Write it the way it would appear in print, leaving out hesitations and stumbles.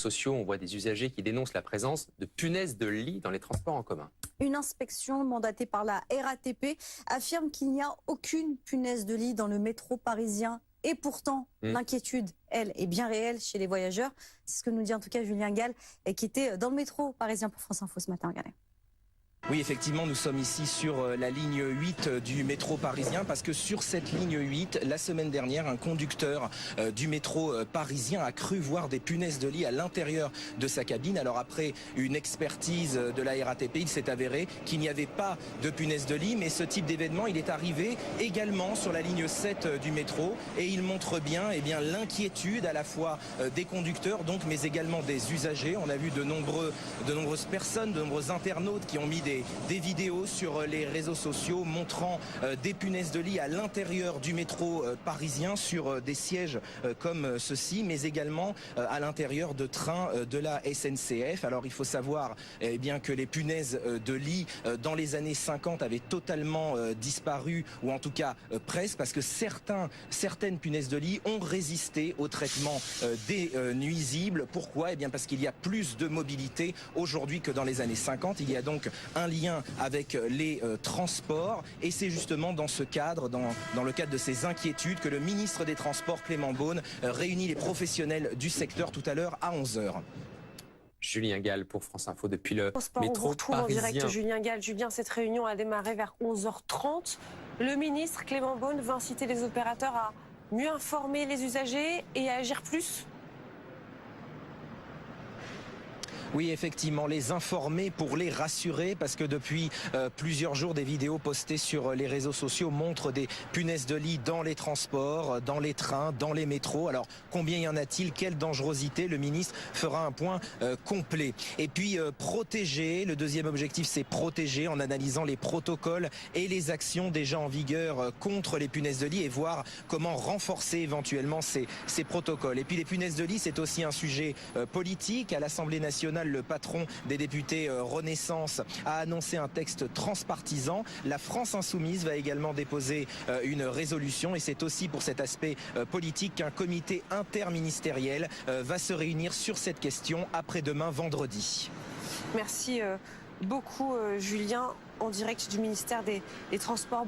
sociaux, on voit des usagers qui dénoncent la présence de punaises de lit dans les transports en commun. Une inspection mandatée par la RATP affirme qu'il n'y a aucune punaise de lit dans le métro parisien. Et pourtant, l'inquiétude, elle, est bien réelle chez les voyageurs. C'est ce que nous dit en tout cas Julien Gall, qui était dans le métro parisien pour France Info ce matin. Regardez. Oui, effectivement, nous sommes ici sur la ligne 8 du métro parisien parce que sur cette ligne 8, la semaine dernière, un conducteur du métro parisien a cru voir des punaises de lit à l'intérieur de sa cabine. Alors après une expertise de la RATP, il s'est avéré qu'il n'y avait pas de punaises de lit, mais ce type d'événement, il est arrivé également sur la ligne 7 du métro et il montre bien, l'inquiétude à la fois des conducteurs, donc, mais également des usagers. On a vu de nombreuses personnes, de nombreux internautes qui ont mis des vidéos sur les réseaux sociaux montrant des punaises de lit à l'intérieur du métro parisien sur des sièges comme ceci, mais également à l'intérieur de trains de la SNCF. Alors il faut savoir que les punaises de lit dans les années 50 avaient totalement disparu, ou en tout cas presque, parce que certaines punaises de lit ont résisté au traitement des nuisibles. Pourquoi ? Parce qu'il y a plus de mobilité aujourd'hui que dans les années 50. Il y a donc un lien avec les transports et c'est justement dans ce cadre, dans le cadre de ces inquiétudes que le ministre des Transports, Clément Beaune, réunit les professionnels du secteur tout à l'heure à 11h. Julien Gall pour France Info depuis le Transport, métro on vous retrouve parisien. en direct, Julien Gall. Julien, cette réunion a démarré vers 11h30. Le ministre Clément Beaune veut inciter les opérateurs à mieux informer les usagers et à agir plus. Oui, effectivement, les informer pour les rassurer parce que depuis plusieurs jours, des vidéos postées sur les réseaux sociaux montrent des punaises de lit dans les transports, dans les trains, dans les métros. Alors, combien y en a-t-il? Quelle dangerosité? Le ministre fera un point complet. Et puis, protéger. Le deuxième objectif, c'est protéger en analysant les protocoles et les actions déjà en vigueur contre les punaises de lit et voir comment renforcer éventuellement ces protocoles. Et puis, les punaises de lit, c'est aussi un sujet politique. À l'Assemblée nationale, le patron des députés Renaissance a annoncé un texte transpartisan. La France Insoumise va également déposer une résolution et c'est aussi pour cet aspect politique qu'un comité interministériel va se réunir sur cette question après-demain vendredi. Merci beaucoup Julien, en direct du ministère des Transports.